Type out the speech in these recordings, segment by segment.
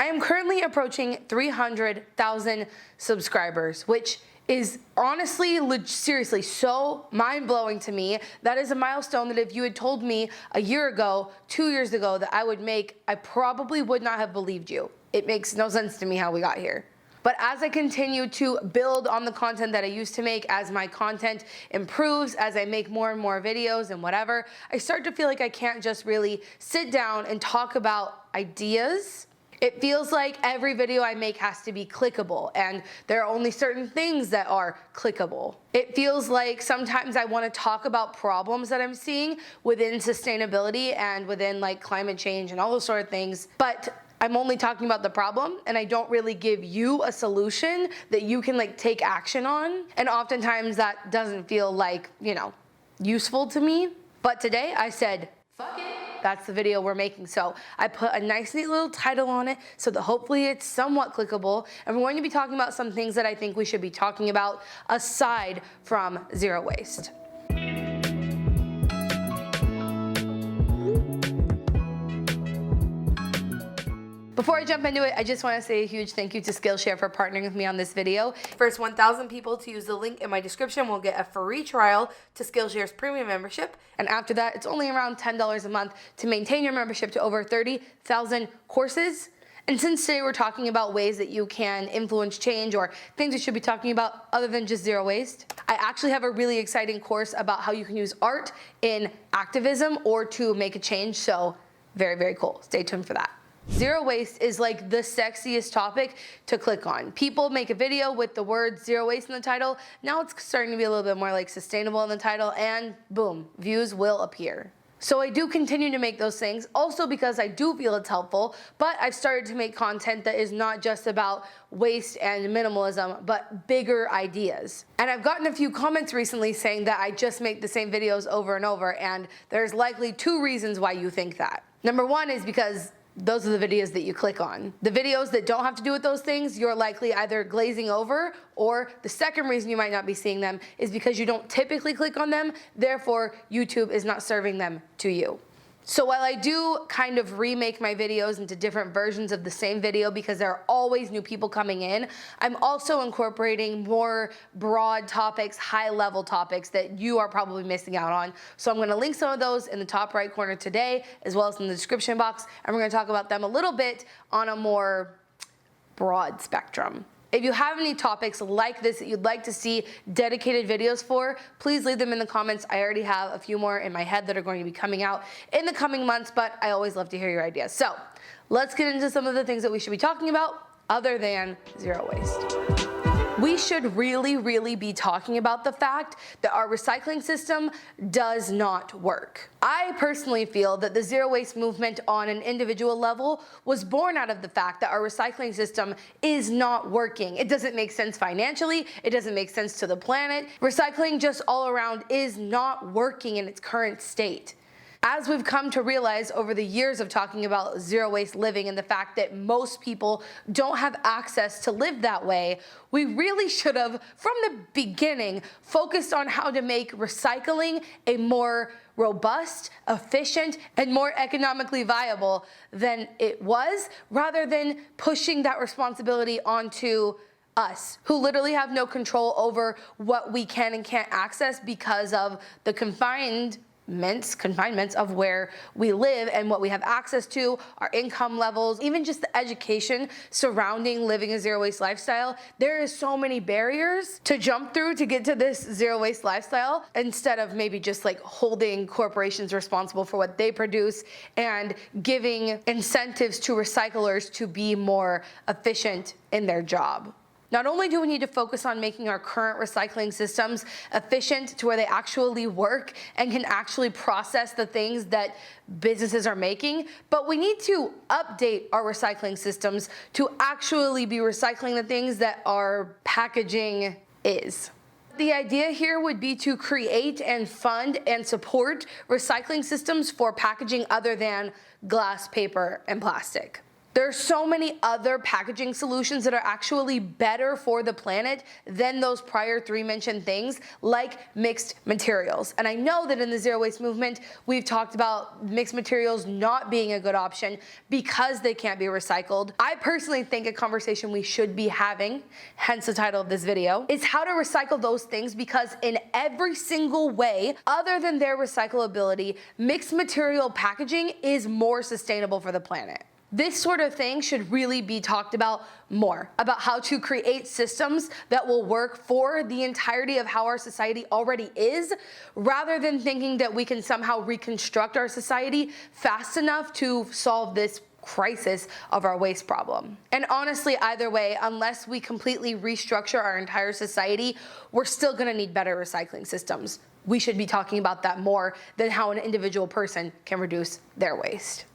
I am currently approaching 300,000 subscribers, which is honestly, seriously, so mind-blowing to me. That is a milestone that if you had told me a year ago, 2 years ago that I would make, I probably would not have believed you. It makes no sense to me how we got here. But as I continue to build on the content that I used to make, as my content improves, as I make more and more videos and whatever, I start to feel like I can't just really sit down and talk about ideas. It feels like every video I make has to be clickable, and there are only certain things that are clickable. It feels like sometimes I want to talk about problems that I'm seeing within sustainability and within like climate change and all those sort of things, but I'm only talking about the problem and I don't really give you a solution that you can like take action on. And oftentimes that doesn't feel like, you know, useful to me. But today I said, fuck it. That's the video we're making. So I put a nice neat little title on it so that hopefully it's somewhat clickable. And we're going to be talking about some things that I think we should be talking about aside from zero waste. Before I jump into it, I just want to say a huge thank you to Skillshare for partnering with me on this video. First 1,000 people to use the link in my description will get a free trial to Skillshare's premium membership. And after that, it's only around $10 a month to maintain your membership to over 30,000 courses. And since today we're talking about ways that you can influence change or things you should be talking about other than just zero waste, I actually have a really exciting course about how you can use art in activism or to make a change. So very, very cool. Stay tuned for that. Zero waste is like the sexiest topic to click on. People make a video with the word zero waste in the title. Now it's starting to be a little bit more like sustainable in the title, and boom, views will appear. So I do continue to make those things, also because I do feel it's helpful, but I've started to make content that is not just about waste and minimalism, but bigger ideas. And I've gotten a few comments recently saying that I just make the same videos over and over, and there's likely two reasons why you think that. Number one is because those are the videos that you click on. The videos that don't have to do with those things, you're likely either glazing over, or the second reason you might not be seeing them is because you don't typically click on them, therefore YouTube is not serving them to you. So while I do kind of remake my videos into different versions of the same video because there are always new people coming in, I'm also incorporating more broad topics, high-level topics that you are probably missing out on. So I'm going to link some of those in the top right corner today, as well as in the description box, and we're going to talk about them a little bit on a more broad spectrum. If you have any topics like this that you'd like to see dedicated videos for, please leave them in the comments. I already have a few more in my head that are going to be coming out in the coming months, but I always love to hear your ideas. So let's get into some of the things that we should be talking about other than zero waste. We should really be talking about the fact that our recycling system does not work. I personally feel that the zero waste movement on an individual level was born out of the fact that our recycling system is not working. It doesn't make sense financially, it doesn't make sense to the planet. Recycling just all around is not working in its current state. As we've come to realize over the years of talking about zero waste living and the fact that most people don't have access to live that way, we really should have, from the beginning, focused on how to make recycling a more robust, efficient, and more economically viable than it was, rather than pushing that responsibility onto us, who literally have no control over what we can and can't access because of the confinements of where we live and what we have access to, our income levels, even just the education surrounding living a zero waste lifestyle. There is so many barriers to jump through to get to this zero waste lifestyle, instead of maybe just like holding corporations responsible for what they produce and giving incentives to recyclers to be more efficient in their job. Not only do we need to focus on making our current recycling systems efficient to where they actually work and can actually process the things that businesses are making, but we need to update our recycling systems to actually be recycling the things that our packaging is. The idea here would be to create and fund and support recycling systems for packaging other than glass, paper, and plastic. There's so many other packaging solutions that are actually better for the planet than those prior 3 mentioned things, like mixed materials. And I know that in the zero waste movement, we've talked about mixed materials not being a good option because they can't be recycled. I personally think a conversation we should be having, hence the title of this video, is how to recycle those things, because in every single way other than their recyclability, mixed material packaging is more sustainable for the planet. This sort of thing should really be talked about more, about how to create systems that will work for the entirety of how our society already is, rather than thinking that we can somehow reconstruct our society fast enough to solve this crisis of our waste problem. And honestly, either way, unless we completely restructure our entire society, we're still gonna need better recycling systems. We should be talking about that more than how an individual person can reduce their waste.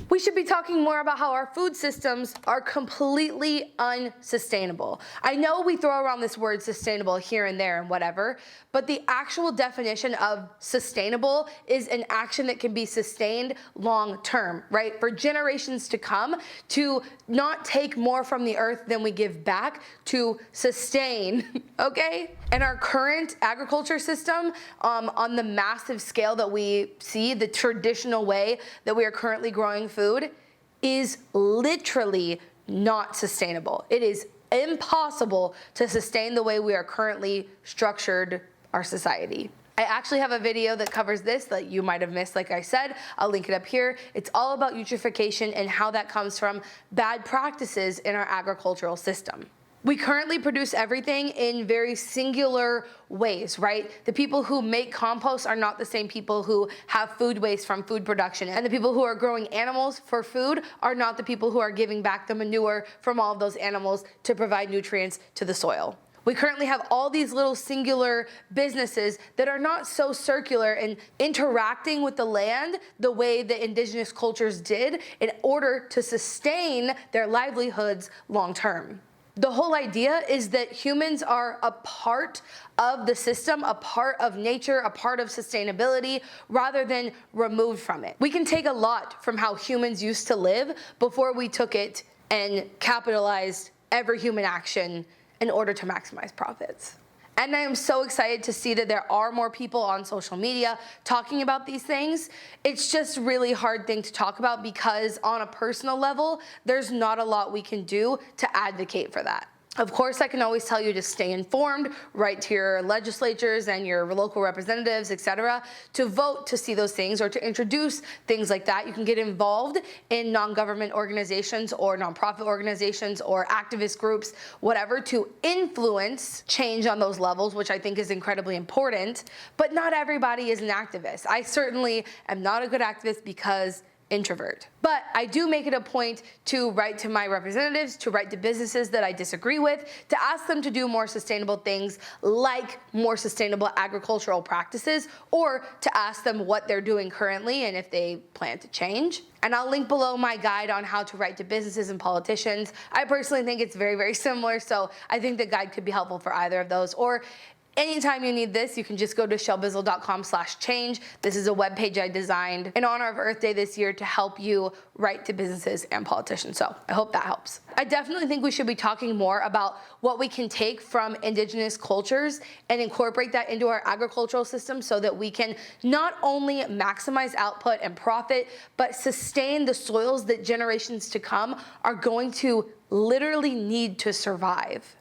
We should be talking more about how our food systems are completely unsustainable. I know we throw around this word sustainable here and there and whatever, but the actual definition of sustainable is an action that can be sustained long term, right? For generations to come, to not take more from the earth than we give back, to sustain, okay? And our current agriculture system, on the massive scale that we see, the traditional way that we are currently growing food, is literally not sustainable. It is impossible to sustain the way we are currently structured our society. I actually have a video that covers this that you might have missed, like I said. I'll link it up here. It's all about eutrophication and how that comes from bad practices in our agricultural system. We currently produce everything in very singular ways, right? The people who make compost are not the same people who have food waste from food production. And the people who are growing animals for food are not the people who are giving back the manure from all of those animals to provide nutrients to the soil. We currently have all these little singular businesses that are not so circular and interacting with the land the way the indigenous cultures did in order to sustain their livelihoods long term. The whole idea is that humans are a part of the system, a part of nature, a part of sustainability, rather than removed from it. We can take a lot from how humans used to live before we took it and capitalized every human action in order to maximize profits. And I am so excited to see that there are more people on social media talking about these things. It's just really hard thing to talk about because on a personal level, there's not a lot we can do to advocate for that. Of course, I can always tell you to stay informed, write to your legislatures and your local representatives, etc., to vote to see those things or to introduce things like that. You can get involved in non-government organizations or nonprofit organizations or activist groups, whatever, to influence change on those levels, which I think is incredibly important. But not everybody is an activist. I certainly am not a good activist because introvert. But I do make it a point to write to my representatives, to write to businesses that I disagree with, to ask them to do more sustainable things like more sustainable agricultural practices, or to ask them what they're doing currently and if they plan to change. And I'll link below my guide on how to write to businesses and politicians. I personally think it's very, very similar, so I think the guide could be helpful for either of those. Or anytime you need this, you can just go to shelbizleee.com/change. This is a webpage I designed in honor of Earth Day this year to help you write to businesses and politicians. So I hope that helps. I definitely think we should be talking more about what we can take from indigenous cultures and incorporate that into our agricultural system so that we can not only maximize output and profit, but sustain the soils that generations to come are going to literally need to survive.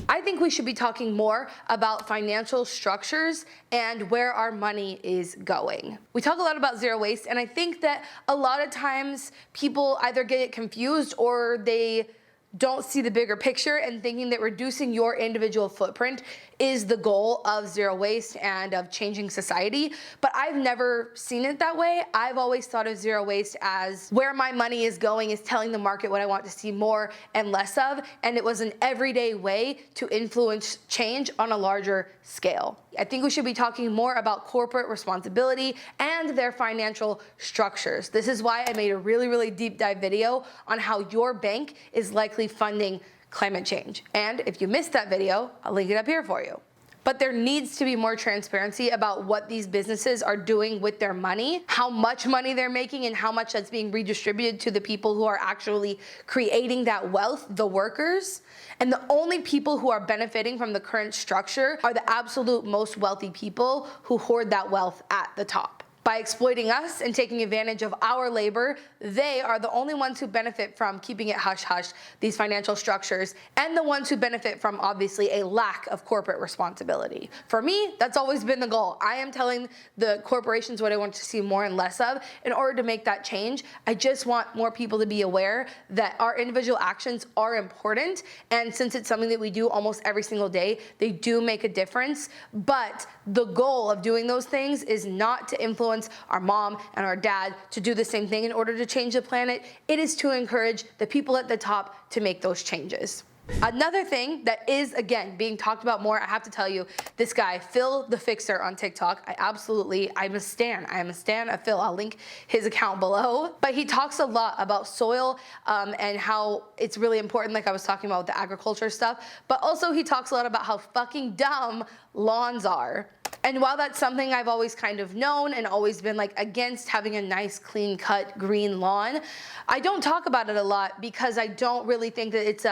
I think we should be talking more about financial structures and where our money is going. We talk a lot about zero waste, and I think that a lot of times people either get it confused or they don't see the bigger picture and thinking that reducing your individual footprint is the goal of zero waste and of changing society. But I've never seen it that way. I've always thought of zero waste as where my money is going is telling the market what I want to see more and less of, and it was an everyday way to influence change on a larger scale. I think we should be talking more about corporate responsibility and their financial structures. This is why I made a really, really deep dive video on how your bank is likely funding climate change. And if you missed that video, I'll link it up here for you. But there needs to be more transparency about what these businesses are doing with their money, how much money they're making, and how much that's being redistributed to the people who are actually creating that wealth, the workers. And the only people who are benefiting from the current structure are the absolute most wealthy people who hoard that wealth at the top. By exploiting us and taking advantage of our labor, they are the only ones who benefit from keeping it hush-hush, these financial structures, and the ones who benefit from, obviously, a lack of corporate responsibility. For me, that's always been the goal. I am telling the corporations what I want to see more and less of. In order to make that change, I just want more people to be aware that our individual actions are important, and since it's something that we do almost every single day, they do make a difference. But the goal of doing those things is not to influence our mom and our dad to do the same thing in order to change the planet. It is to encourage the people at the top to make those changes. Another thing that is, again, being talked about more, I have to tell you, this guy, Phil the Fixer on TikTok, I'm a stan of Phil. I'll link his account below. But he talks a lot about soil and how it's really important, like I was talking about with the agriculture stuff. But also he talks a lot about how fucking dumb lawns are. And while that's something I've always kind of known and always been like against having a nice, clean cut green lawn, I don't talk about it a lot because I don't really think that it's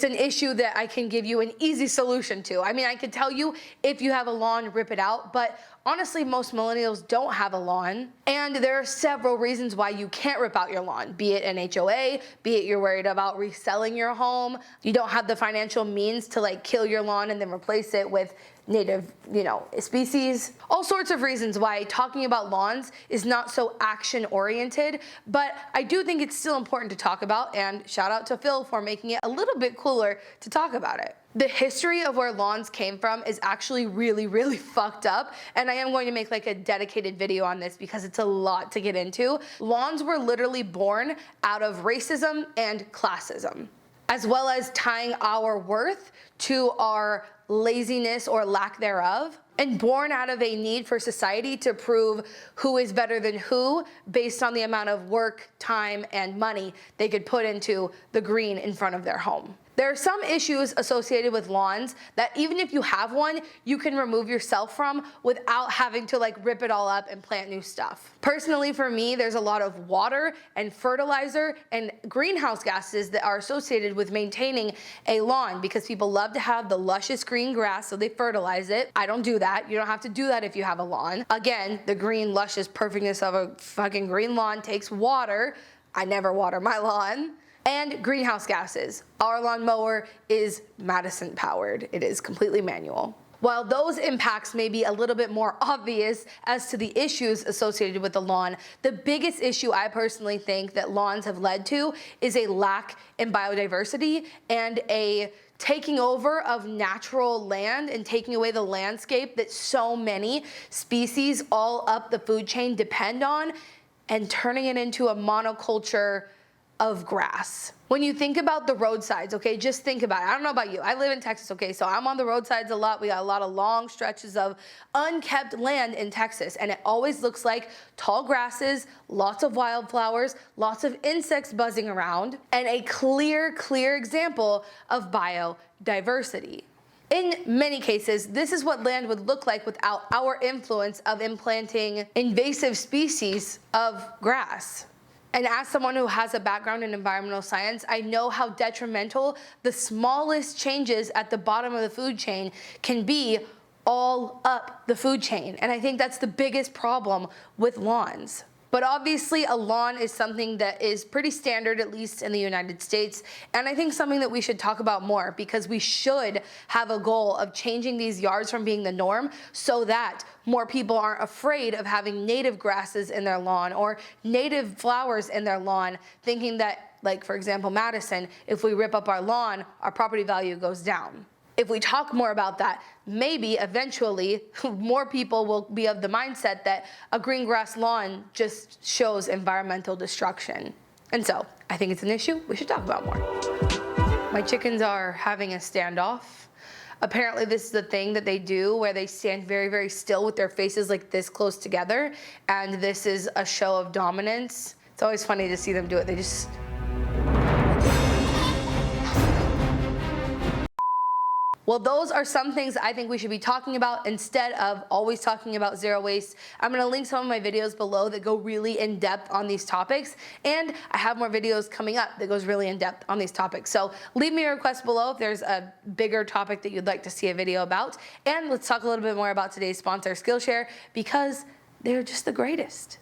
an issue that I can give you an easy solution to. I mean, I could tell you if you have a lawn, rip it out, but honestly, most millennials don't have a lawn, and there are several reasons why you can't rip out your lawn, be it an HOA, be it you're worried about reselling your home, you don't have the financial means to like kill your lawn and then replace it with native, species. All sorts of reasons why talking about lawns is not so action-oriented, but I do think it's still important to talk about, and shout out to Phil for making it a little bit cooler to talk about it. The history of where lawns came from is actually really, really fucked up, and I am going to make like a dedicated video on this because it's a lot to get into. Lawns were literally born out of racism and classism, as well as tying our worth to our laziness or lack thereof, and born out of a need for society to prove who is better than who based on the amount of work, time, and money they could put into the green in front of their home. There are some issues associated with lawns that even if you have one, you can remove yourself from without having to like rip it all up and plant new stuff. Personally, for me, there's a lot of water and fertilizer and greenhouse gases that are associated with maintaining a lawn because people love to have the luscious green grass, so they fertilize it. I don't do that. You don't have to do that if you have a lawn. Again, the green, luscious perfectness of a fucking green lawn takes water. I never water my lawn. And greenhouse gases. Our lawnmower is Madison powered. It is completely manual. While those impacts may be a little bit more obvious as to the issues associated with the lawn, the biggest issue I personally think that lawns have led to is a lack in biodiversity and a taking over of natural land and taking away the landscape that so many species all up the food chain depend on, and turning it into a monoculture of grass. When you think about the roadsides, okay, just think about it. I don't know about you. I live in Texas, okay, so I'm on the roadsides a lot. We got a lot of long stretches of unkept land in Texas, and it always looks like tall grasses, lots of wildflowers, lots of insects buzzing around, and a clear example of biodiversity. In many cases, this is what land would look like without our influence of implanting invasive species of grass. And as someone who has a background in environmental science, I know how detrimental the smallest changes at the bottom of the food chain can be all up the food chain. And I think that's the biggest problem with lawns. But obviously a lawn is something that is pretty standard, at least in the United States, and I think something that we should talk about more, because we should have a goal of changing these yards from being the norm so that more people aren't afraid of having native grasses in their lawn or native flowers in their lawn, thinking that, like for example, Madison, if we rip up our lawn, our property value goes down. If we talk more about that, maybe eventually more people will be of the mindset that a green grass lawn just shows environmental destruction. And so I think it's an issue we should talk about more. My chickens are having a standoff. Apparently this is the thing that they do where they stand very still with their faces like this close together, and this is a show of dominance. It's always funny to see them do it. They just... Well, those are some things I think we should be talking about instead of always talking about zero waste. I'm gonna link some of my videos below that go really in depth on these topics, and I have more videos coming up that goes really in depth on these topics. So leave me a request below if there's a bigger topic that you'd like to see a video about. And let's talk a little bit more about today's sponsor, Skillshare, because they're just the greatest.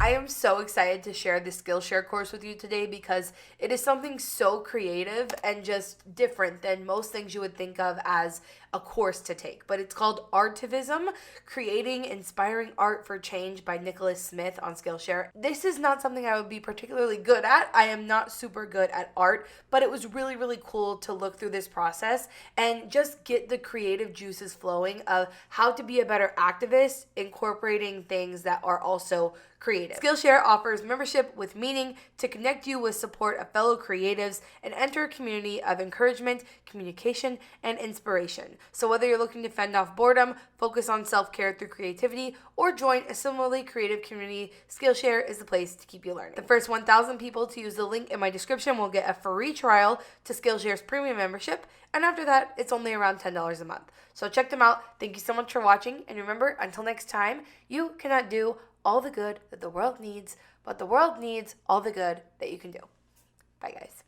I am so excited to share the Skillshare course with you today because it is something so creative and just different than most things you would think of as a course to take. But it's called Artivism, Creating Inspiring Art for Change by Nicholas Smith on Skillshare. This is not something I would be particularly good at. I am not super good at art, but it was really, really cool to look through this process and just get the creative juices flowing of how to be a better activist, incorporating things that are also creative. Skillshare offers membership with meaning to connect you with support of fellow creatives and enter a community of encouragement, communication, and inspiration. So whether you're looking to fend off boredom, focus on self-care through creativity, or join a similarly creative community, Skillshare is the place to keep you learning. The first 1,000 people to use the link in my description will get a free trial to Skillshare's premium membership, and after that, it's only around $10 a month. So check them out. Thank you so much for watching, and remember, until next time, you cannot do all the good that the world needs, but the world needs all the good that you can do. Bye, guys.